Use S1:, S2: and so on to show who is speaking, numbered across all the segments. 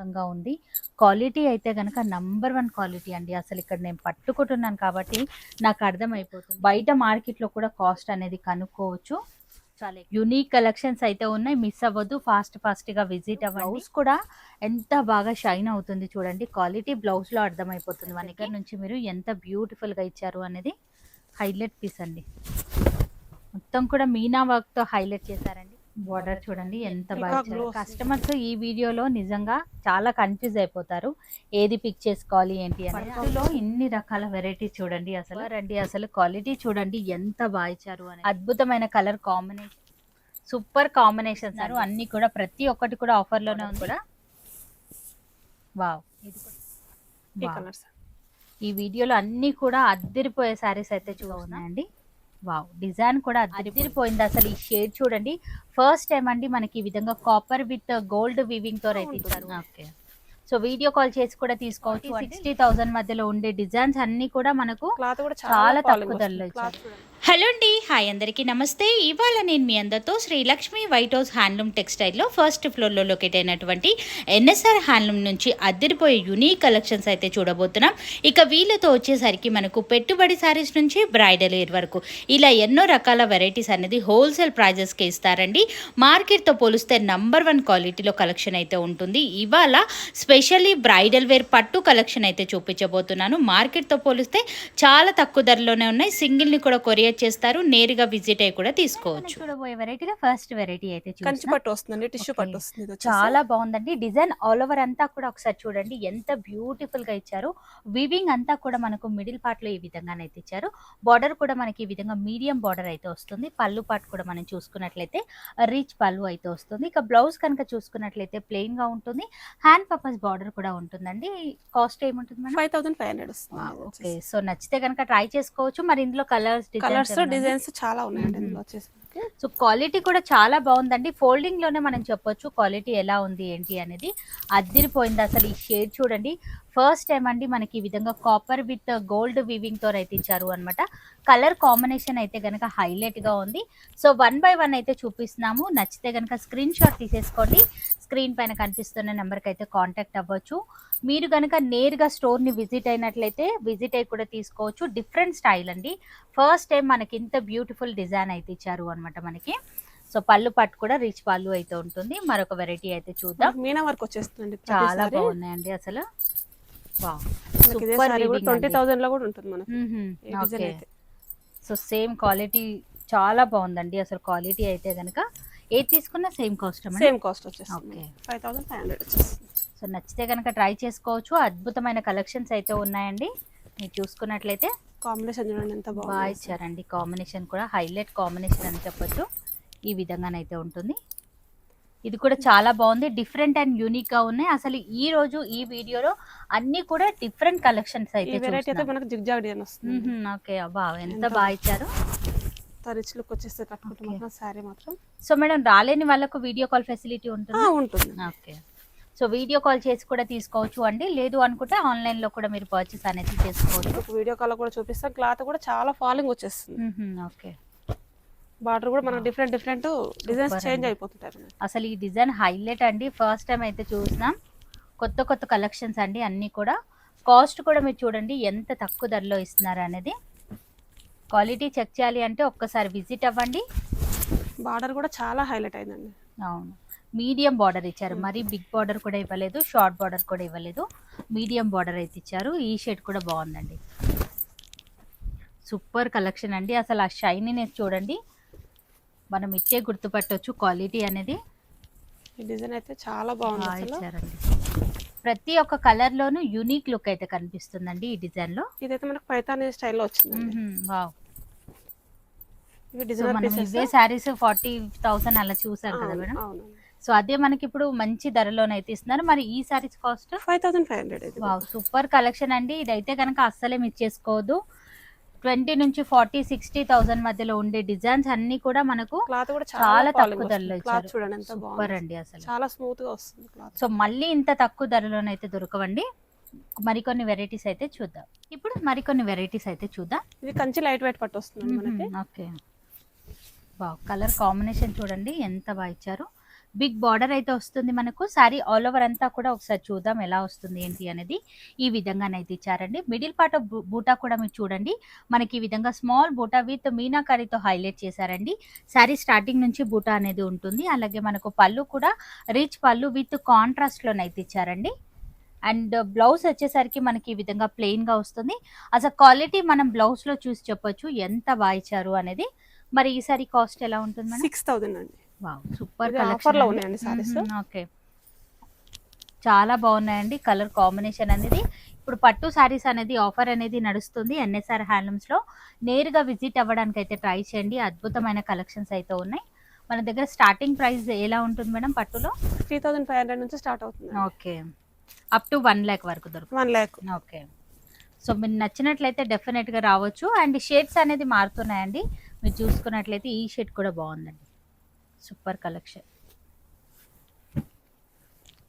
S1: అద్భుతంగా ఉంది. క్వాలిటీ అయితే గనక నంబర్ 1 క్వాలిటీ అండి. అసలు ఇక్కడ నేను పట్టుకుంటున్నాను కాబట్టి నాకు అర్థమైపోతుంది. బయట మార్కెట్‌లో కూడా కాస్ట్ అనేది కనుక్కోవచ్చు. చాలా యూనిక్ కలెక్షన్స్ అయితే ఉన్నాయి. మిస్ అవ్వద్దు. ఫాస్ట్‌గా విజిట్ అవ్వండి. బ్లౌజ్ కూడా ఎంత బాగా షైన్ అవుతుంది చూడండి. క్వాలిటీ బ్లౌజ్‌లో అర్థమైపోతుంది. మన దగ్గర నుంచి మీరు ఎంత బ్యూటిఫుల్‌గా ఇచ్చారు అనేది హైలైట్ పీస్ అండి. మొత్తం కూడా మీనా వర్క్‌తో హైలైట్ చేశారండి. బోర్డర్ చూడండి ఎంత బాగా ఇచ్చారు. కస్టమర్స్ ఈ వీడియోలో నిజంగా చాలా కన్ఫ్యూజ్ అయిపోతారు. ఏది పిక్ చేసుకోవాలి ఏంటి అని. అందులో ఇన్ని రకాల వెరైటీ చూడండి అసలు క్వాలిటీ చూడండి ఎంత బాగా ఇచ్చారు అని. అద్భుతమైన కలర్ కాంబినేషన్, సూపర్ కాంబినేషన్స్ అన్ని కూడా ప్రతి ఒక్కటి కూడా ఆఫర్ లోనే ఉంది కూడా. వావ్, ఇది కూడా ఈ వీడియోలో అన్ని కూడా అద్దరిపోయే సారీస్ అయితే చూస్తున్నాయండి. వావ్, డిజైన్ కూడా అదిరిపోయింది. అసలు ఈ షేడ్ చూడండి. ఫస్ట్ టైం అండి మనకి ఈ విధంగా కాపర్ విత్ గోల్డ్ వీవింగ్ తో అయితే ఇచ్చారు. ఓకే, సో వీడియో కాల్ చేసి కూడా తీసుకోవచ్చు. 60,000 మధ్యలో ఉండే డిజైన్స్ అన్ని కూడా మనకు చాలా తక్కువ ధరలో ఇచ్చారు.
S2: హలో అండి, హాయ్ అందరికీ నమస్తే. ఇవాళ నేను మీ అందరితో Sri Lakshmi White House handloom టెక్స్టైల్లో ఫస్ట్ ఫ్లోర్లో లొకేట్ అయినటువంటి ఎన్ఎస్ఆర్ హ్యాండ్లూమ్ నుంచి అద్దరిపోయే యూనిక్ కలెక్షన్స్ అయితే చూడబోతున్నాం. ఇక వీళ్ళతో వచ్చేసరికి మనకు పెట్టుబడి శారీస్ నుంచి బ్రైడల్ వేర్ వరకు ఇలా ఎన్నో రకాల వెరైటీస్ అనేది హోల్సేల్ ప్రైజెస్కి ఇస్తారండి. మార్కెట్తో పోలిస్తే నంబర్ 1 క్వాలిటీలో కలెక్షన్ అయితే ఉంటుంది. ఇవాళ స్పెషల్లీ బ్రైడల్ వేర్ పట్టు కలెక్షన్ అయితే చూపించబోతున్నాను. మార్కెట్తో పోలిస్తే చాలా తక్కువ ధరలోనే ఉన్నాయి. సింగిల్ని కూడా కొరియర్ చేస్తారు. నేరుగా విజిట్ అయ్యి కూడా తీసుకోవచ్చు.
S1: చూడబోయే వెరైటీలో ఫస్ట్ వెరైటీ అయితే
S3: కంచి పట్టు వస్తుందండి, టిష్యూ పట్టు వస్తుంది.
S1: చాలా బాగుందండి. డిజైన్ ఆల్ ఓవర్ అంతా కూడా ఒకసారి చూడండి ఎంత బ్యూటిఫుల్ గా ఇచ్చారు. వీవింగ్ అంతా కూడా మనకు మిడిల్ పార్ట్ లో ఈ విధంగానైతే ఇచ్చారు. బార్డర్ కూడా మనకి ఈ విధంగా మీడియం బార్డర్ అయితే వస్తుంది. పళ్ళు పార్ట్ కూడా మనం చూసుకున్నట్లయితే రిచ్ పళ్ళు అయితే వస్తుంది. ఇక బ్లౌజ్ కనుక చూసుకున్నట్లయితే ప్లెయిన్ గా ఉంటుంది. హ్యాండ్ పర్పస్ బార్డర్ కూడా ఉంటుందండి. కాస్ట్ ఏముంటుంది మేడం?
S3: 5,500
S1: ఓకే, సో నచ్చితే కనుక ట్రై చేసుకోవచ్చు. మరి ఇందులో కలర్స్
S3: డిజైన్స్ చాలా ఉన్నాయండి ఇందులో వచ్చేసి.
S1: సో క్వాలిటీ కూడా చాలా బాగుందండి. ఫోల్డింగ్ లోనే మనం చెప్పొచ్చు క్వాలిటీ ఎలా ఉంది ఏంటి అనేది. అదిరిపోయింది. అసలు ఈ షేడ్ చూడండి. ఫస్ట్ టైం అండి మనకి ఈ విధంగా కాపర్ విత్ గోల్డ్ వీవింగ్ తో అయితే ఇచ్చారు అనమాట. కలర్ కాంబినేషన్ అయితే గనక హైలైట్ గా ఉంది. సో 1 బై 1 అయితే చూపిస్తున్నాము. నచ్చితే గనక స్క్రీన్ షాట్ తీసేసుకోండి. స్క్రీన్ పైన కనిపిస్తున్న నెంబర్కి అయితే కాంటాక్ట్ అవ్వచ్చు. మీరు కనుక నేరుగా స్టోర్ని విజిట్ అయినట్లయితే విజిట్ అయ్యి కూడా తీసుకోవచ్చు. డిఫరెంట్ స్టైల్ అండి. ఫస్ట్ టైం మనకి ఇంత బ్యూటిఫుల్ డిజైన్ అయితే ఇచ్చారు అనమాట మనకి. సో పళ్ళు పట్టు కూడా రిచ్ పళ్ళు అయితే ఉంటుంది. మరొక వెరైటీ అయితే చూద్దాం.
S3: మీనా వర్క్ వచ్చేస్తుంది,
S1: చాలా బాగున్నాయండి అసలు. వావ్,
S3: సూపర్ 20,000 లో కూడా ఉంటుంది మనకి.
S1: ఓకే, సో సేమ్ క్వాలిటీ చాలా బాగుందండి. అసలు క్వాలిటీ అయితే గనక ఏది తీసుకున్నా సేమ్ కాస్ట్
S3: వచ్చేస్తుంది. 5,500 వచ్చేస్తుంది.
S1: సో నచ్చితే కనుక ట్రై చేసుకోవచ్చు. అద్భుతమైన కలెక్షన్స్ అయితే ఉన్నాయండి. మీరు చూసుకున్నట్లయితే
S3: కాంబినేషన్ చూడండి ఎంత
S1: బాగా ఇచ్చారండి. కాంబినేషన్ కూడా హైలైట్ కాంబినేషన్ అని చెప్పొచ్చు. ఈ విధంగానైతే ఉంటుంది. ఇది కూడా చాలా బాగుంది. డిఫరెంట్ అండ్ యూనిక్ గా ఉన్నాయి. అసలు ఈ రోజు ఈ వీడియోలో అన్ని కూడా డిఫరెంట్ కలెక్షన్స్ అయితే
S3: మనకు జిగ్జాగ్ డిజైన్ వస్తుంది.
S1: ఓకే, అబ్బా ఎంత బాగా ఇచ్చారు.
S3: రిచ్ లుక్ వచ్చేస్తే కట్టుకుంటున్నాం సారీ మాత్రం.
S1: సో మేడం, రాలేని వాళ్ళకు వీడియో కాల్ ఫెసిలిటీ ఉంటుంది? ఓకే, సో వీడియో కాల్ చేసి కూడా తీసుకోవచ్చు అండి. లేదు అనుకుంటే ఆన్లైన్ లో కూడా మీరు పర్చేస్ అనేది చేసుకోవచ్చు.
S3: వీడియో కాల్ కూడా చూపిస్తాం. క్లాత్ కూడా చాలా ఫాలింగ్ వచ్చేస్తుంది.
S1: ఓకే,
S3: బార్డర్ కూడా మనకు డిఫరెంట్ డిజైన్స్ చేంజ్ అయిపోతుంటారు.
S1: అసలు ఈ డిజైన్ హైలైట్ అండి. ఫస్ట్ టైం అయితే చూసినాం. కొత్త కలెక్షన్స్ అండి అన్ని కూడా. కాస్ట్ కూడా మీరు చూడండి ఎంత తక్కువ ధరలో ఇస్తున్నారు అనేది. క్వాలిటీ చెక్ చేయాలి అంటే ఒక్కసారి విజిట్ అవ్వండి.
S3: బార్డర్ కూడా చాలా హైలైట్ అయిందండి.
S1: అవును, మీడియం బార్డర్ ఇచ్చారు. మరి బిగ్ బార్డర్ కూడా ఇవ్వలేదు, షార్ట్ బార్డర్ కూడా ఇవ్వలేదు. మీడియం బార్డర్ అయితే ఇచ్చారు. ఈ షేడ్ కూడా బాగుందండి. సూపర్ కలెక్షన్ అండి. అసలు ఆ షైనీనెస్ చూడండి. మనం ఇచ్చే గుర్తుపట్టవచ్చు క్వాలిటీ అనేది.
S3: ఈ డిజైన్ అయితే చాలా బాగుంది
S1: ఇచ్చారండి. ప్రతి ఒక్క కలర్ లోను యూనిక్ లుక్ అయితే కనిపిస్తుందండి ఈ డిజైన్ లో.
S3: ఇదైతే మనకు పైతానీ స్టైల్లో వచ్చింది.
S1: వావ్, ఇవే సారీస్ 40,000 అలా చూసారు కదా మేడం. సో అదే మనకి ఇప్పుడు మంచి ధరలోనైతే ఇస్తున్నారు. మరి ఈ saris cost
S3: 5,500.
S1: Wow, super collection అండి. ఇదైతే కనుక అస్సలే మిస్ చేసుకోవద్దు. 20 నుంచి 40, 60,000 మధ్యలో ఉండే డిజైన్స్ అన్ని కూడా మనకు చాలా తక్కువ ధరలో ఇచ్చారు. సూపర్ అండి, అసలు
S3: చాలా స్మూత్ గా వస్తుంది.
S1: సో మళ్ళీ ఇంత తక్కువ ధరలోనైతే దొరకవండి. మరికొన్ని వెరైటీస్ అయితే చూద్దాం. ఇప్పుడు మరికొన్ని వెరైటీస్ అయితే చూద్దాం.
S3: ఇది కంచి లైట్ వెయిట్ పట్టు వస్తుంది మనకి.
S1: ఓకే, వావ్, కలర్ కాంబినేషన్ చూడండి ఎంత బాగా ఇచ్చారు. బిగ్ బార్డర్ అయితే వస్తుంది మనకు. సారీ ఆల్ ఓవర్ అంతా కూడా ఒకసారి చూద్దాం ఎలా వస్తుంది ఏంటి అనేది. ఈ విధంగానైతే ఇచ్చారండి. మిడిల్ పార్ట్ ఆఫ్ బూటా కూడా మీరు చూడండి, మనకి ఈ విధంగా స్మాల్ బూటా విత్ మీనాకారితో హైలైట్ చేశారండి. సారీ స్టార్టింగ్ నుంచి బూటా అనేది ఉంటుంది. అలాగే మనకు పళ్ళు కూడా రిచ్ పళ్ళు విత్ కాంట్రాస్ట్ లోనైతే ఇచ్చారండి. అండ్ బ్లౌజ్ వచ్చేసరికి మనకి ఈ విధంగా ప్లెయిన్ గా వస్తుంది. అసలు క్వాలిటీ మనం బ్లౌజ్ లో చూసి చెప్పొచ్చు ఎంత బాగా ఇచ్చారు అనేది. మరి ఈ సారీ కాస్ట్ ఎలా ఉంటుంది మేడం?
S3: 6000 అండి.
S1: వావ్, సూపర్
S3: ఇది
S1: కలెక్షన్
S3: ఆఫర్ లో ఉన్నాయండి సారీస్.
S1: ఓకే, చాలా బాగున్నాయండి కలర్ కాంబినేషన్ అనేది. ఇప్పుడు పట్టు సారీస్ అనేది ఆఫర్ అనేది నడుస్తుంది ఎన్ఎస్ఆర్ హ్యాండ్లూమ్స్ లో. నేరుగా విజిట్ అవ్వడానికి అయితే ట్రై చేయండి. అద్భుతమైన కలెక్షన్స్ అయితే ఉన్నాయి మన దగ్గర. స్టార్టింగ్ ప్రైస్ ఎలా ఉంటుంది మేడం పట్టులో?
S3: 3500 నుంచి స్టార్ట్ అవుతుంది.
S1: ఓకే, అప్ టు 1 lakh వరకు దొరుకుతుంది.
S3: 1 lakh.
S1: ఓకే, సో మీరు నచ్చినట్లయితే డెఫినెట్గా రావచ్చు. అండ్ షేడ్స్ అనేది మారుతున్నాయండి. మీరు చూసుకున్నట్లయితే ఈ షేడ్ కూడా బాగుందండి. Super collection.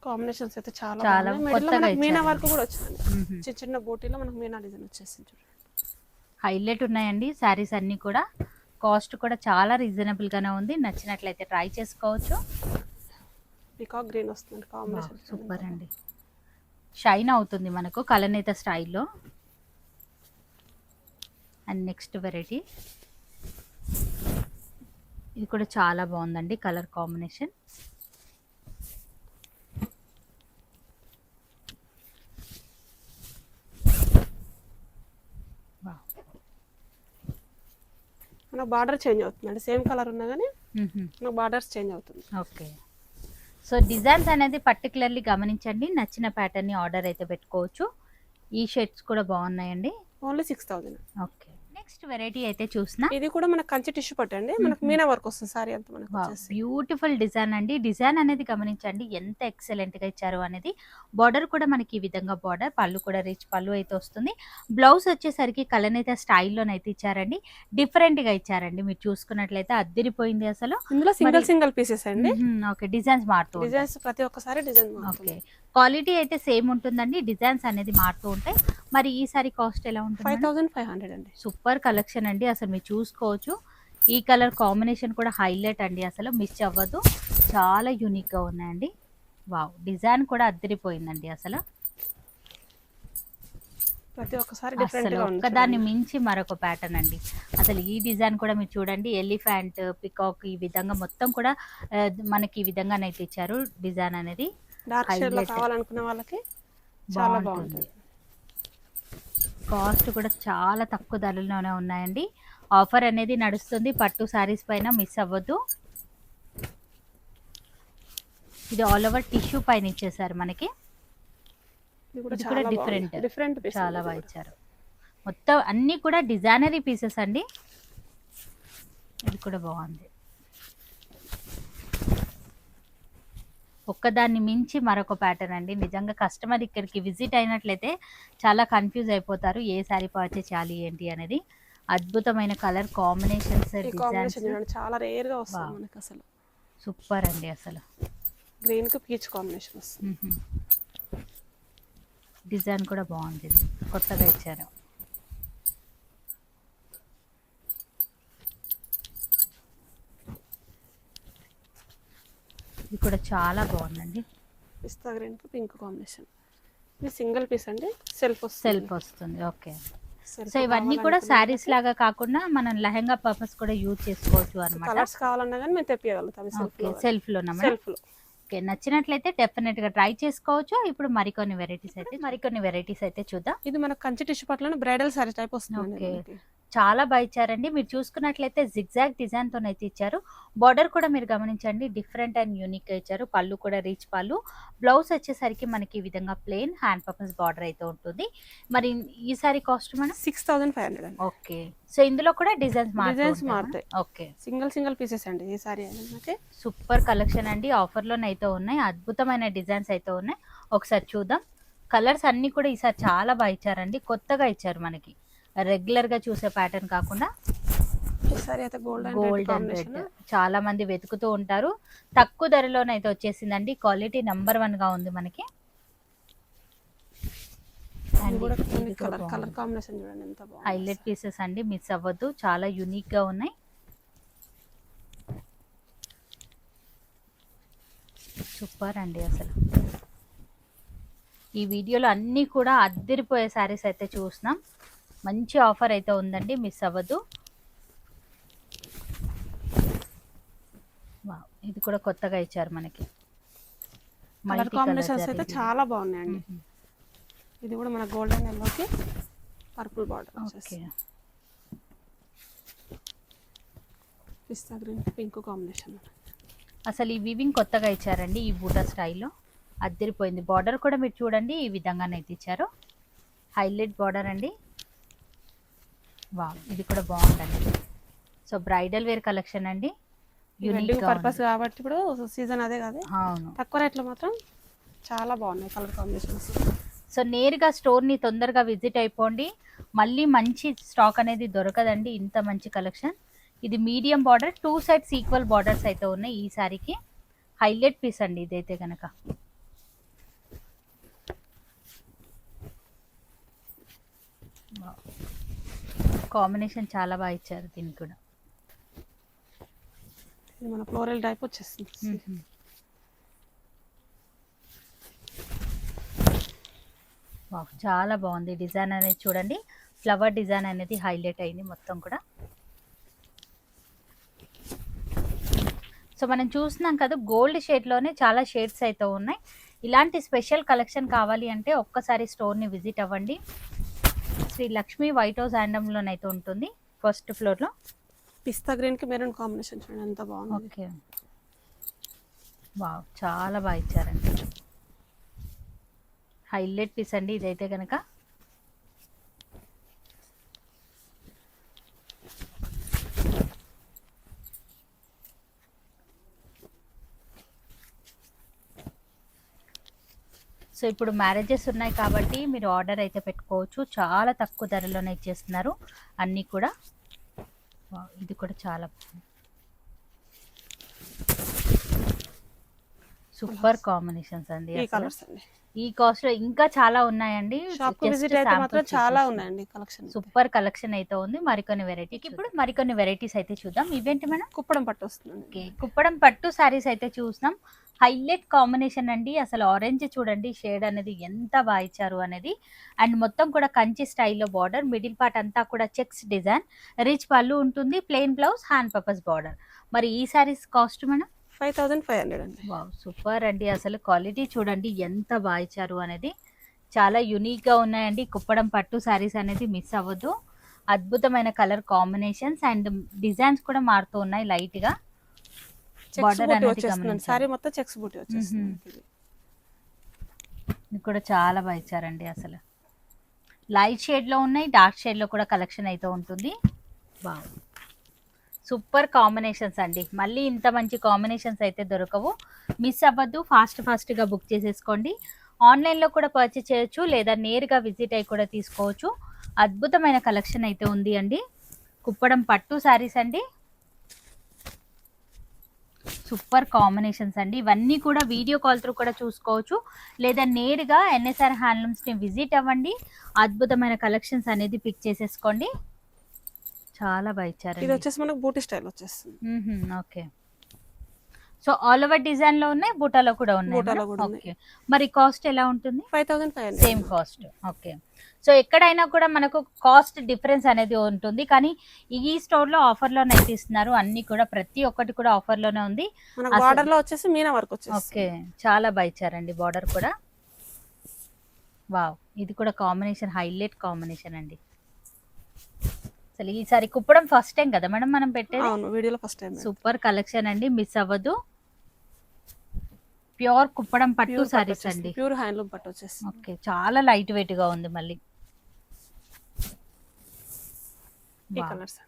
S3: కాంబినేషన్స్ అయితే చాలా
S1: చాలా
S3: బాగున్నాయి. మిడిల్ లో
S1: కొత్తగా
S3: మనకి మీనా
S1: ఇచ్చారు.
S3: వర్క్ కూడా వచ్చింది. చిన్న చిన్న బూటీలో మనకు మీనా డిజైన్ వచ్చేసింది చూడండి.
S1: హైలైట్ ఉన్నాయండి శారీస్ అన్నీ కూడా. కాస్ట్ కూడా చాలా రీజనబుల్ గానే ఉంది. నచ్చినట్లయితే ట్రై చేసుకోవచ్చు.
S3: పికాక్ గ్రీన్ వస్తుంది కాంబినేషన్.
S1: సూపర్ అండి, షైన్ అవుతుంది మనకు కలనేత స్టైల్లో. అండ్ నెక్స్ట్ వెరైటీ ఇది కూడా చాలా బాగుందండి కలర్ కాంబినేషన్.
S3: మన బార్డర్ చేంజ్ అవుతుందండి. సేమ్ కలర్ ఉన్నా కానీ మన బార్డర్స్ చేంజ్ అవుతుంది.
S1: ఓకే, సో డిజైన్స్ అనేది పర్టికులర్లీ గమనించండి. నచ్చిన ప్యాటర్న్ ని ఆర్డర్ అయితే పెట్టుకోవచ్చు. ఈ షేడ్స్ కూడా బాగున్నాయండి.
S3: ఓన్లీ 6000.
S1: ఓకే, నెక్స్ట్ వెరైటీ అయితే చూసిన
S3: ఇది కూడా మనకు కంచి టిష్యూ పట్టండి. మనకు మీనా వర్క్ వస్తుంది సారీ అంతా మనకు వచ్చేసి.
S1: బ్యూటిఫుల్ డిజైన్ అండి. డిజైన్ అనేది గమనించండి ఎంత ఎక్సలెంట్ గా ఇచ్చారు అనేది. బార్డర్ కూడా మనకి ఈ విధంగా బార్డర్, పళ్ళు కూడా రిచ్ పళ్ళు అయితే వస్తుంది. బ్లౌజ్ వచ్చేసరికి కలనేత స్టైల్లోనైతే ఇచ్చారండి. డిఫరెంట్ గా ఇచ్చారండి. మీరు చూసుకున్నట్లయితే అద్దరిపోయింది అసలు.
S3: ఇందులో సింగిల్ పీసెస్ అండి.
S1: ఓకే, డిజైన్స్ మారుతూ ఉంటాయి.
S3: డిజైన్స్ ప్రతి ఒక్కసారి డిజైన్
S1: ఓకే,
S3: మారుతుంది.
S1: క్వాలిటీ అయితే సేమ్ ఉంటుందండి. డిజైన్స్ అనేది మారుతూ ఉంటాయి. మరి ఈ సారీ కాస్ట్ ఎలా ఉంటుంది?
S3: 5500 అండి.
S1: సూపర్ కలెక్షన్ అండి. అసలు మీరు చూసుకోవచ్చు. ఈ కలర్ కాంబినేషన్ కూడా హైలైట్ అండి. అసలు మిస్ అవ్వదు. చాలా యూనిక్ గా ఉన్నాయండి. వావ్, డిజైన్ కూడా అద్దరిపోయిందండి అసలు.
S3: ప్రతి ఒక్కసారి
S1: అసలు
S3: డిఫరెంట్ గా ఉంది.
S1: ఒక్కదాన్ని మించి మరొక ప్యాటర్న్ అండి. అసలు ఈ డిజైన్ కూడా మీరు చూడండి, ఎలిఫెంట్, పికాక్ ఈ విధంగా మొత్తం కూడా మనకి ఈ విధంగానైతే ఇచ్చారు డిజైన్ అనేది.
S3: డార్క్ షేడ్ లో
S1: highlight.
S3: కావాలనుకునే వాళ్ళకి చాలా
S1: బాగుంటుంది.
S3: బాగుంటుంది.
S1: కాస్ట్ కూడా చాలా తక్కువ ధరలోనే ఉన్నాయండి. ఆఫర్ అనేది నడుస్తుంది పట్టు సారీస్ పైన, మిస్ అవ్వద్దు. ఇది ఆల్ ఓవర్ టిష్యూ పైన ఇచ్చేసారు మనకి.
S3: ఇది కూడా
S1: ఇది
S3: చాలా
S1: కూడా డిఫరెంట్,
S3: డిఫరెంట్ పీస్.
S1: చాలా బాగా ఇచ్చారు. మొత్తం అన్ని కూడా డిజైనరీ పీసెస్ అండి. ఇది కూడా బాగుంది. ఒక్కదాన్ని మించి మరొక ప్యాటర్న్ అండి. నిజంగా కస్టమర్ ఇక్కడికి విజిట్ అయినట్లయితే చాలా కన్ఫ్యూజ్ అయిపోతారు ఏ శారీ పర్చేస్ చేయాలి ఏంటి అనేది. అద్భుతమైన కలర్ కాంబినేషన్స్,
S3: ఈ
S1: డిజైన్స్
S3: కాంబినేషన్ చూడండి చాలా రేర్ గా వస్తుంది మనకి అసలు.
S1: సూపర్ అండి అసలు.
S3: గ్రీన్ కి పీచ్ కాంబినేషన్ వస్తుంది.
S1: డిజైన్ కూడా బాగుంది, ఇది కొత్తగా ఇచ్చారు. ఇది కూడా చాలా బాగుందండి.
S3: పిస్తా గ్రీన్ కి పింక్ కాంబినేషన్. ఇది సింగిల్ పీస్ అండి. సెల్ఫ్
S1: వస్తుంది. ఓకే, సో ఇవన్నీ కూడా శారీస్ లాగా కాకుండా మనం లెహంగా పర్పస్ కూడా యూజ్ చేసుకోవచ్చు అన్నమాట.
S3: కలర్స్ కావాలన్నా కానీ మేము తెప్పియగలుగుతాం
S1: సెల్ఫ్ లో ఓకే, నచ్చినట్లయితే డెఫినెట్ గా ట్రై చేసుకోవచ్చు. ఇప్పుడు మరికొన్ని వెరైటీస్ అయితే చూద్దాం.
S3: ఇది మన కంచి టిష్యూ పట్ల బ్రైడల్ సారీ టైప్ వస్తుంది.
S1: ఓకే, చాలా బాగా ఇచ్చారండి. మీరు చూసుకున్నట్లయితే జిగ్జాగ్ డిజైన్ తోనైతే ఇచ్చారు. బార్డర్ కూడా మీరు గమనించండి, డిఫరెంట్ అండ్ యూనిక్ గా ఇచ్చారు. పళ్ళు కూడా రిచ్ పళ్ళు. బ్లౌజ్ వచ్చేసరికి మనకి ఈ విధంగా ప్లెయిన్ హ్యాండ్ పర్పస్ బార్డర్ అయితే ఉంటుంది. మరి ఈ సారీ కాస్ట్ మనం
S3: 6500 అండి.
S1: ఓకే, సో ఇందులో కూడా డిజైన్స్
S3: మారుతాయి.
S1: ఓకే,
S3: సింగిల్ పీసెస్ అండి ఈ సారీ అనేది.
S1: సూపర్ కలెక్షన్ అండి. ఆఫర్ లోనైతే ఉన్నాయి. అద్భుతమైన డిజైన్స్ అయితే ఉన్నాయి. ఒకసారి చూద్దాం. కలర్స్ అన్ని కూడా ఈసారి చాలా బాగా ఇచ్చారండి. కొత్తగా ఇచ్చారు మనకి, రెగ్యులర్ గా చూసే ప్యాటర్న్ కాకుండా.
S3: ఈసారి అయితే గోల్డ్
S1: అండ్ రెడ్ చాలా మంది వెతుకుతూ ఉంటారు. తక్కువ ధరలోనైతే వచ్చేసిందండి. క్వాలిటీ నెంబర్ 1 గా ఉంది మనకి.
S3: కలర్ కాంబినేషన్ చూడండి ఎంత బాగుంది.
S1: హైలైట్ పీసెస్ అండి, మిస్ అవ్వద్దు. చాలా యూనిక్ గా ఉన్నాయి. సూపర్ అండి అసలు. ఈ వీడియోలో అన్నీ కూడా అద్దరిపోయే శారీస్ అయితే చూస్తున్నాం. మంచి ఆఫర్ అయితే ఉందండి, మిస్ అవ్వద్దు. వావ్, ఇది కూడా కొత్తగా ఇచ్చారు మనకి.
S3: కలర్ కాంబినేషన్స్ అయితే చాలా బాగున్నాయండి. ఇది కూడా మన గోల్డెన్ ఎల్లోకి పర్పుల్ బార్డర్
S1: ఓకే.
S3: పిస్తా గ్రీన్ పింక్ కాంబినేషన్.
S1: అసలు ఈ వీవింగ్ కొత్తగా ఇచ్చారండి, ఈ బూటా స్టైల్లో అద్దరిపోయింది. బార్డర్ కూడా మీరు చూడండి ఈ విధంగానైతే ఇచ్చారు, హైలైట్ బార్డర్ అండి. వావ్, ఇది కూడా బాగుందండి. సో బ్రైడల్ వేర్ కలెక్షన్ అండి, యూనిక్
S3: పర్పస్ కాబట్టి ఇప్పుడు సీజన్ అదే కదా.
S1: అవును.
S3: తక్కువ రేట్లో మాత్రం చాలా బాగున్నాయి కలర్ కాంబినేషన్స్.
S1: సో నేరుగా స్టోర్ని తొందరగా విజిట్ అయిపోండి, మళ్ళీ మంచి స్టాక్ అనేది దొరకదండి. ఇంత మంచి కలెక్షన్. ఇది medium border, 2 sides equal borders అయితే ఉన్నాయి ఈ సారీకి. హైలైట్ పీస్ అండి ఇదైతే కనుక. కాంబినేషన్ చాలా బాగా ఇచ్చారు దీనికి కూడా.
S3: ఇది మన ఫ్లోరల్ టైప్ వచ్చేస్తుంది.
S1: వావ్, చాలా బాగుంది డిజైన్ అనేది. చూడండి ఫ్లవర్ డిజైన్ అనేది హైలైట్ అయింది మొత్తం కూడా. సో మనం చూస్తున్నాం కదా, గోల్డ్ షేడ్లోనే చాలా షేడ్స్ అయితే ఉన్నాయి. ఇలాంటి స్పెషల్ కలెక్షన్ కావాలి అంటే ఒక్కసారి స్టోర్ని విజిట్ అవ్వండి. శ్రీ లక్ష్మీ వైట్ హౌస్ హ్యాండ్లూమ్లోనైతే ఉంటుంది, ఫస్ట్ ఫ్లోర్లో.
S3: పిస్తా గ్రీన్ కి మెరూన్ కాంబినేషన్ చూడండి ఎంత బాగుంది.
S1: ఓకే. వావ్, చాలా బాగా ఇచ్చారండి. హైలైట్ పీస్ అండి ఇదైతే కనుక. సో ఇప్పుడు మ్యారేజెస్ ఉన్నాయి కాబట్టి మీరు ఆర్డర్ అయితే పెట్టుకోవచ్చు, చాలా తక్కువ ధరలోనే ఇచ్చేస్తున్నారు అన్నీ కూడా. వావ్, ఇది కూడా చాలా సూపర్ కాంబినేషన్స్ అండి.
S3: ఈ కలర్స్ అండి.
S1: ఈ కాస్ట్ లో ఇంకా చాలా ఉన్నాయండి.
S3: షాప్ కు విజిట్ అయితే మాత్రం చాలా ఉన్నాయండి కలెక్షన్.
S1: సూపర్ కలెక్షన్ అయితే ఉంది. మరికొన్ని వెరైటీకి ఇప్పుడు మరికొన్ని వెరైటీస్ అయితే చూద్దాం. ఇవేంటి మేడం?
S3: కుప్పడం పట్టు వస్తుంది.
S1: ఓకే, కుప్పడం పట్టు సారీస్ అయితే చూస్తున్నాం. హైలైట్ కాంబినేషన్ అండి. అసలు ఆరెంజ్ చూడండి షేడ్ అనేది ఎంత బాగా ఇచ్చారు అనేది. అండ్ మొత్తం కూడా కంచి స్టైల్లో బార్డర్, మిడిల్ పార్ట్ అంతా కూడా చెక్స్ డిజైన్, రిచ్ పళ్ళు ఉంటుంది, plain blouse, hand purpose border. మరి ఈ సారీస్ కాస్ట్ మేడం?
S3: 5500 అండి.
S1: వావ్, సూపర్ అండి. అసలు క్వాలిటీ చూడండి ఎంత బాగా ఇచ్చారు అనేది. చాలా యూనిక్గా ఉన్నాయండి కుప్పడం పట్టు సారీస్ అనేది, మిస్ అవ్వద్దు. అద్భుతమైన కలర్ కాంబినేషన్స్ అండ్ డిజైన్స్ కూడా మారుతూ ఉన్నాయి లైట్గా. బార్డర్ అనేది గమనించండి.
S3: సారీ మొత్తం చెక్స్ బూటీ వచ్చేస్తుంది.
S1: ఇది కూడా చాలా బాగా ఇచ్చారండి. అసలు లైట్ షేడ్లో ఉన్నాయి, డార్క్ షేడ్లో కూడా కలెక్షన్ అయితే ఉంటుంది. వావ్, సూపర్ కాంబినేషన్స్ అండి. మళ్ళీ ఇంత మంచి కాంబినేషన్స్ అయితే దొరకవు, మిస్ అవ్వద్దు. ఫాస్ట్గా బుక్ చేసేసుకోండి. ఆన్లైన్లో కూడా పర్చేస్ చేయొచ్చు, లేదా నేరుగా విజిట్ అయ్యి కూడా తీసుకోవచ్చు. అద్భుతమైన కలెక్షన్ అయితే ఉంది అండి. కుప్పడం పట్టు శారీస్ అండి, సూపర్ కాంబినేషన్స్ అండి. ఇవన్నీ కూడా వీడియో కాల్ త్రూ కూడా చూసుకోవచ్చు, లేదా నేరుగా ఎన్ఎస్ఆర్ హ్యాండ్లూమ్స్ని విజిట్ అవ్వండి. అద్భుతమైన కలెక్షన్స్ అనేది పిక్ చేసేసుకోండి. చాలా బాగా ఇచ్చారు.
S3: ఇది వచ్చేసి మనకు బూటీ స్టైల్ వచ్చేస్తుంది.
S1: Okay. So all over design లో ఉన్నాయి, బూటాలో కూడా ఉన్నాయి. ఓకే, మరి కాస్ట్ ఎలా ఉంటుంది?
S3: 5500.
S1: Same cost. ఓకే. సో ఎక్కడైనా కూడా మనకు కాస్ట్ డిఫరెన్స్ అనేది ఉంటుంది, కానీ ఈ స్టోర్ లో ఆఫర్ లోనే అయితే ఇస్తున్నారు. అన్ని కూడా ప్రతి ఒక్కటి కూడా ఆఫర్ లోనే ఉంది.
S3: మనకు బార్డర్ లో వచ్చేసి మీనా వర్క్ వచ్చేసి.
S1: ఓకే, చాలా బాగా ఇచ్చారండి బార్డర్ కూడా. వావ్, ఇది కూడా కాంబినేషన్ హైలైట్ కాంబినేషన్ అండి. అసలు ఈసారి కుప్పడం ఫస్ట్ టైం కదా మేడం మనం పెట్టేది?
S3: అవును, వీడియోలో ఫస్ట్ టైం.
S1: సూపర్ కలెక్షన్ అండి, మిస్ అవ్వదు. ప్యూర్ కుప్పడం పట్టు సారీస్ అండి,
S3: ప్యూర్ హ్యాండ్లూమ్ పట్టు వచ్చేసి.
S1: ఓకే, చాలా లైట్ వెయిట్ గా ఉంది. మళ్ళీ
S3: ఈ కలర్స్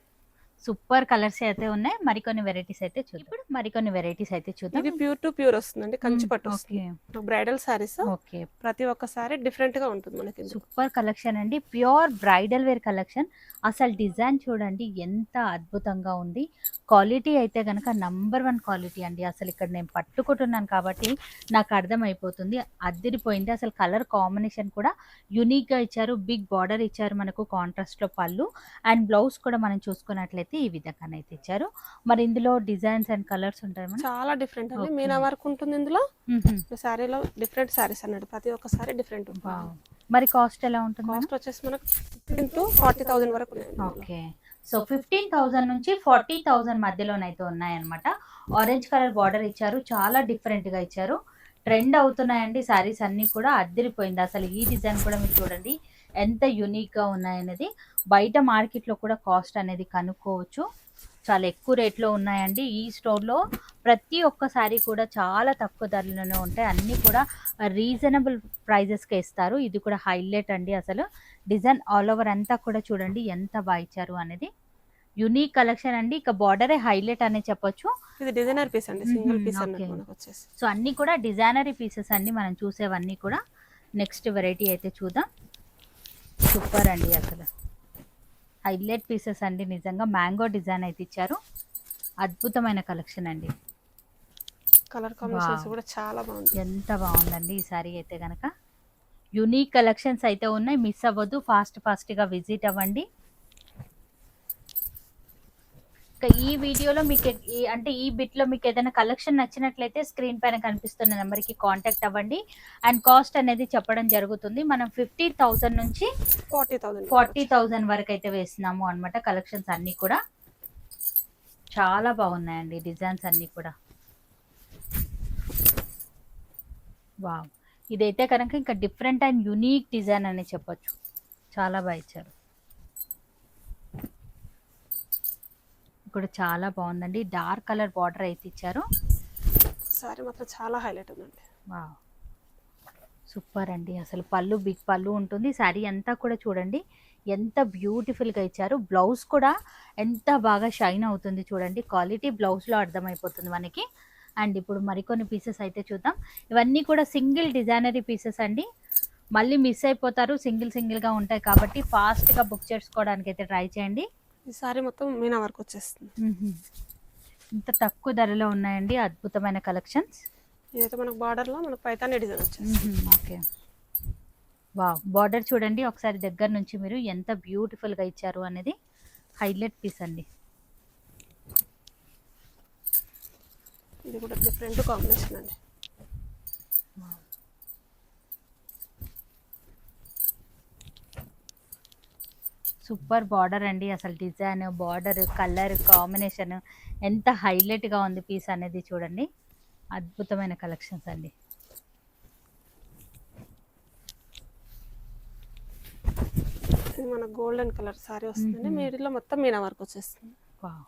S1: సూపర్ కలర్స్ అయితే ఉన్నాయి. మరికొన్ని వెరైటీస్ అయితే చూద్దాం. ఇప్పుడు మరికొన్ని వెరైటీస్ అయితే చూద్దాం.
S3: ఇది ప్యూర్ టు ప్యూర్ వస్తుందండి, కంచి పట్టు వస్తుంది. బ్రైడల్ సారీస్.
S1: ఓకే,
S3: ప్రతి ఒక్క సారీ డిఫరెంట్ గా ఉంటుంది మనకి.
S1: సూపర్ కలెక్షన్ అండి, ప్యూర్ బ్రైడల్ వేర్ కలెక్షన్. అసలు డిజైన్ చూడండి ఎంత అద్భుతంగా ఉంది. క్వాలిటీ అయితే కనుక #1 క్వాలిటీ అండి. అసలు ఇక్కడ నేను పట్టుకుంటున్నాను కాబట్టి నాకు అర్థమైపోతుంది, అద్దిరిపోయింది. అసలు కలర్ కాంబినేషన్ కూడా యూనిక్గా ఇచ్చారు. బిగ్ బార్డర్ ఇచ్చారు మనకు, కాంట్రాస్ట్లో పళ్ళు అండ్ బ్లౌజ్ కూడా మనం చూసుకున్నట్లయితే అయితే ఈ విధంగానైతే ఇచ్చారు. మరి ఇందులో డిజైన్స్ అండ్ కలర్స్ ఉంటాయి మేడం?
S3: చాలా డిఫరెంట్ అండి.
S1: Okay.
S3: మీనా వర్క్ ఉంటుంది ఇందులో.
S1: మ్మ్.
S3: శారీలో డిఫరెంట్ శారీస్ అన్నట్టు, ప్రతి ఒక్క శారీ డిఫరెంట్.
S1: వావ్. మరి కాస్ట్ ఎలా ఉంటుంది మేడం?
S3: కాస్ట్ వచ్చేసి మనకు 15,000 to 40,000 వరకు ఉన్నాయి ఇందులో.
S1: ఓకే. సో 15,000 నుంచి 40,000 మధ్యలోనైతే ఉన్నాయన్నమాట. ఆరెంజ్ కలర్ బార్డర్ ఇచ్చారు, చాలా డిఫరెంట్గా ఇచ్చారు. ట్రెండ్ అవుతున్నాయండి శారీస్ అన్నీ కూడా, అద్దరిపోయింది అసలు. ఈ డిజైన్ కూడా మీరు చూడండి ఎంత యూనిక్గా ఉన్నాయనేది. బయట మార్కెట్లో కూడా కాస్ట్ అనేది కనుక్కోవచ్చు, చాలా ఎక్కువ రేట్లో ఉన్నాయండి. ఈ స్టోర్లో ప్రతి ఒక్క శారీ కూడా చాలా తక్కువ ధరలోనే ఉంటాయి, అన్నీ కూడా రీజనబుల్ ప్రైజెస్కి ఇస్తారు. ఇది కూడా హైలైట్ అండి అసలు. డిజైన్ ఆల్ ఓవర్ అంతా కూడా చూడండి ఎంత బాగా ఇచ్చారు అనేది. యూనిక్ కలెక్షన్ అండి. ఇక బార్డరే హైలైట్ అనే చెప్పొచ్చు.
S3: ఇది డిజైనర్ పీస్ అండి, సింగిల్ పీస్
S1: okay.
S3: అన్నట్టు మనకు వచ్చేసి.
S1: సో అన్నీ కూడా డిజైనరీ పీసెస్ అండి మనం చూసేవన్నీ కూడా. నెక్స్ట్ వెరైటీ అయితే చూద్దాం. సూపర్ అండి అసలు, హైలైట్ పీసెస్ అండి నిజంగా. మ్యాంగో డిజైన్ అయితే ఇచ్చారు, అద్భుతమైన కలెక్షన్ అండి.
S3: కలర్ కాంబినేషన్స్ కూడా చాలా బాగుంది.
S1: ఎంత బాగుందండి ఈ సారీ అయితే కనుక. యూనిక్ కలెక్షన్స్ అయితే ఉన్నాయి, మిస్ అవ్వద్దు, ఫాస్ట్గా విజిట్ అవ్వండి. ఇక ఈ వీడియోలో మీకు అంటే ఈ బిట్లో మీకు ఏదైనా కలెక్షన్ నచ్చినట్లయితే స్క్రీన్ పైన కనిపిస్తున్న నెంబర్కి కాంటాక్ట్ అవ్వండి. అండ్ కాస్ట్ అనేది చెప్పడం జరుగుతుంది. మనం 50,000 నుంచి 40,000 వరకు అయితే వేస్తున్నాము అనమాట. కలెక్షన్స్ అన్నీ కూడా చాలా బాగున్నాయండి, డిజైన్స్ అన్నీ కూడా. వావ్, ఇదైతే కనుక ఇంకా డిఫరెంట్ అండ్ యూనిక్ డిజైన్ అని చెప్పొచ్చు, చాలా బాగా ఇచ్చారు. కూడా చాలా బాగుందండి, డార్క్ కలర్ బార్డర్ అయితే ఇచ్చారు.
S3: సారీ మాత్రం చాలా హైలైట్ ఉందండి.
S1: వావ్, సూపర్ అండి అసలు. పళ్ళు బిగ్ పళ్ళు ఉంటుంది, శారీ అంతా కూడా చూడండి ఎంత బ్యూటిఫుల్గా ఇచ్చారు. బ్లౌజ్ కూడా ఎంత బాగా షైన్ అవుతుంది చూడండి, క్వాలిటీ బ్లౌజ్లో అర్థమైపోతుంది మనకి. అండ్ ఇప్పుడు మరికొన్ని పీసెస్ అయితే చూద్దాం. ఇవన్నీ కూడా సింగిల్ డిజైనరీ పీసెస్ అండి, మళ్ళీ మిస్ అయిపోతారు, సింగిల్గా ఉంటాయి కాబట్టి ఫాస్ట్గా బుక్ చేసుకోవడానికి అయితే ట్రై చేయండి.
S3: ఈ సారీ మొత్తం మీనా వర్క్ వచ్చేస్తుంది.
S1: ఇంత తక్కువ ధరలో ఉన్నాయండి, అద్భుతమైన కలెక్షన్స్.
S3: ఇదైతే మనకు బార్డర్లో మనకు పైతానే డిజైన్ వచ్చేస్తుంది.
S1: ఓకే, వావ్, బార్డర్ చూడండి ఒకసారి దగ్గర నుంచి మీరు ఎంత బ్యూటిఫుల్గా ఇచ్చారు అనేది. హైలైట్ పీస్ అండి.
S3: ఇది కూడా డిఫరెంట్ కాంబినేషన్ అండి.
S1: సూపర్ బార్డర్ అండి అసలు. డిజైన్, బార్డర్, కలర్ కాంబినేషన్ ఎంత హైలైట్గా ఉంది పీస్ అనేది చూడండి. అద్భుతమైన కలెక్షన్స్ అండి.
S3: ఇది మన గోల్డెన్ కలర్ సారీ వస్తుంది, మిడిల్లో మొత్తం మీనా వర్క్ వచ్చేస్తుంది.
S1: వావ్,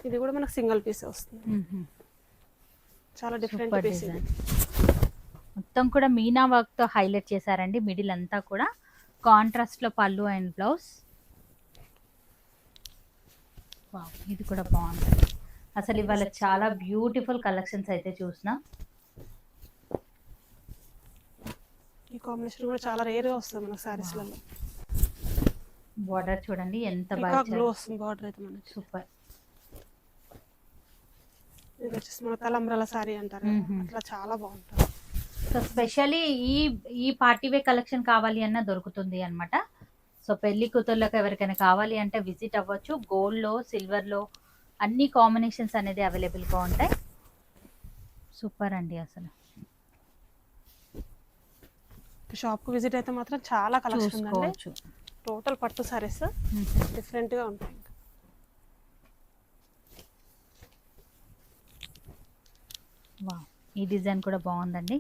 S3: ఇది కూడా మనకు సింగిల్ పీస్ వస్తుంది. చాలా డిఫరెంట్
S1: సూపర్
S3: పీస్.
S1: డిజైన్ మొత్తం కూడా మీనా వర్క్తో హైలైట్ చేశారండి. మిడిల్ అంతా కూడా కాంట్రాస్ట్లో పళ్ళు అండ్ బ్లౌజ్. వావ్, ఇది కూడా బాగుంది అసలు. ఇవాళ చాలా బ్యూటిఫుల్ కలెక్షన్స్ అయితే చూసినా.
S3: ఈ కాంబినేషన్ కూడా చాలా రేర్గా వస్తుంది మన సారీస్లలో.
S1: బార్డర్ చూడండి ఎంత
S3: ఇంకా
S1: బాగా
S3: గ్లో వస్తుంది బార్డర్ అయితే మనకి.
S1: సూపర్.
S3: ఇది వచ్చేసి మన తలంబ్రాల సారీ అంటారు కదా, అట్లా చాలా బాగుంటుంది.
S1: సో స్పెషల్లీ ఈ పార్టీ వే కలెక్షన్ కావాలి అన్న దొరుకుతుంది అనమాట. సో పెళ్లి కూతుర్లకు ఎవరికైనా కావాలి అంటే విజిట్ అవ్వచ్చు. గోల్డ్లో, సిల్వర్లో అన్ని కాంబినేషన్స్ అనేది అవైలబుల్గా ఉంటాయి. సూపర్ అండి అసలు.
S3: షాప్కి విజిట్ అయితే మాత్రం చాలా కలెక్షన్ ఉందండి.
S1: చూసుకోవచ్చు.
S3: టోటల్ పట్టు సారీస్ డిఫరెంట్గా ఉంటాయి.
S1: వావ్, ఈ డిజైన్ కూడా బాగుందండి.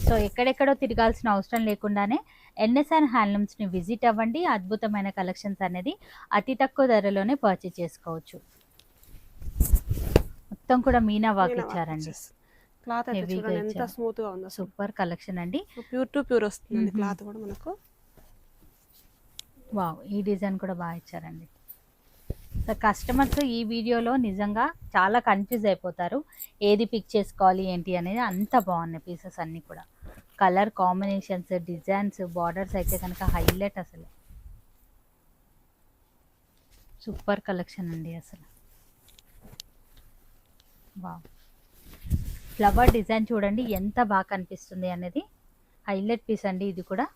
S1: సో ఎక్కడెక్కడో తిరగాల్సిన అవసరం లేకుండానే ఎన్ఎస్ఆర్ హ్యాండ్లూమ్స్ని విజిట్ అవ్వండి. అద్భుతమైన కలెక్షన్స్ అనేది అతి తక్కువ ధరలోనే పర్చేజ్ చేసుకోవచ్చు. మొత్తం కూడా మీనా వర్క్ ఇచ్చారండి.
S3: క్లాత్ అయితే చూడండి ఎంత స్మూత్ గా ఉందో.
S1: సూపర్ కలెక్షన్ అండి.
S3: ప్యూర్ టు ప్యూర్ వస్తుంది క్లాత్ కూడా మనకు.
S1: వావ్, ఈ డిజైన్ కూడా బాగా ఇచ్చారండి. సో కస్టమర్స్ ఈ వీడియోలో నిజంగా చాలా కన్ఫ్యూజ్ అయిపోతారు, ఏది పిక్ చేసుకోవాలి ఏంటి అనేది. అంత బాగున్నాయి పీసెస్ అన్నీ కూడా. కలర్ కాంబినేషన్స్, డిజైన్స్, బార్డర్స్ అయితే కనుక హైలైట్ అసలు. సూపర్ కలెక్షన్ అండి అసలు. వావ్, ఫ్లవర్ డిజైన్ చూడండి ఎంత బాగా కనిపిస్తుంది అనేది. హైలైట్ పీస్ అండి ఇది కూడా.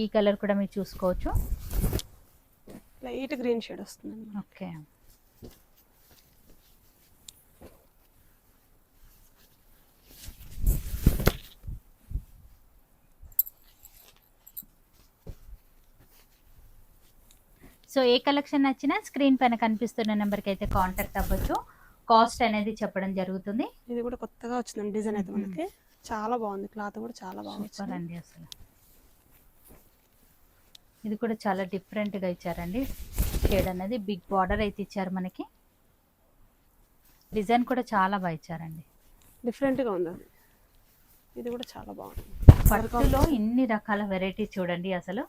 S1: ఈ కలర్ కూడా మీరు చూసుకోవచ్చు.
S3: లైట్ గ్రీన్ షేడ్ వస్తుందండి.
S1: ఓకే. సో ఏ కలెక్షన్ నచ్చినా స్క్రీన్ పైన కనిపిస్తున్న నెంబర్కి అయితే కాంటాక్ట్ అవ్వచ్చు. కాస్ట్ అనేది చెప్పడం జరుగుతుంది.
S3: ఇది కూడా కొత్తగా వచ్చిందండి డిజైన్ అయితే మనకి చాలా బాగుంది. క్లాత్ కూడా చాలా బాగుంది.
S1: సూపర్ అండి. అసలు ఇది కూడా చాలా డిఫరెంట్గా ఇచ్చారండి. షేడ్ అనేది బిగ్ బార్డర్ అయితే ఇచ్చారు మనకి. డిజైన్ కూడా చాలా బాగా ఇచ్చారండి.
S3: డిఫరెంట్గా ఉంది అది. ఇది కూడా చాలా బాగుంది.
S1: పట్టులో ఇన్ని రకాల వెరైటీ చూడండి. అసలు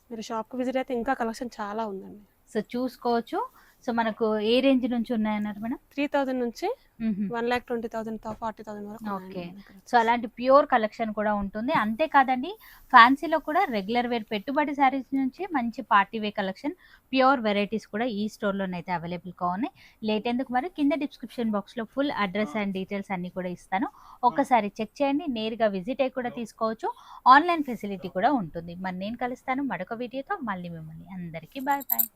S3: మీరు షాప్కి విజిట్ అయితే ఇంకా కలెక్షన్ చాలా ఉందండి.
S1: సో చూసుకోవచ్చు. సో మనకు ఏ రేంజ్ నుంచి ఉన్నాయన్నారు మేడం?
S3: 3000 నుంచి 1,20,000 40,000 వరకు.
S1: ఓకే. సో అలాంటి ప్యూర్ కలెక్షన్ కూడా ఉంటుంది. అంతేకాదండి, ఫ్యాన్సీలో కూడా రెగ్యులర్ వేర్ పెట్టుబడి శారీస్ నుంచి మంచి party wear collection, pure varieties కూడా ఈ స్టోర్లోనైతే అవైలబుల్గా ఉన్నాయి. లేట్ ఎందుకు మరి, కింద డిస్క్రిప్షన్ బాక్స్లో ఫుల్ అడ్రస్ అండ్ డీటెయిల్స్ అన్నీ కూడా ఇస్తాను. ఒకసారి చెక్ చేయండి. నేరుగా విజిట్ అయ్యి కూడా తీసుకోవచ్చు. ఆన్లైన్ ఫెసిలిటీ కూడా ఉంటుంది. మరి నేను కలుస్తాను మరొక వీడియోతో. మళ్ళీ మిమ్మల్ని అందరికీ బాయ్ బాయ్.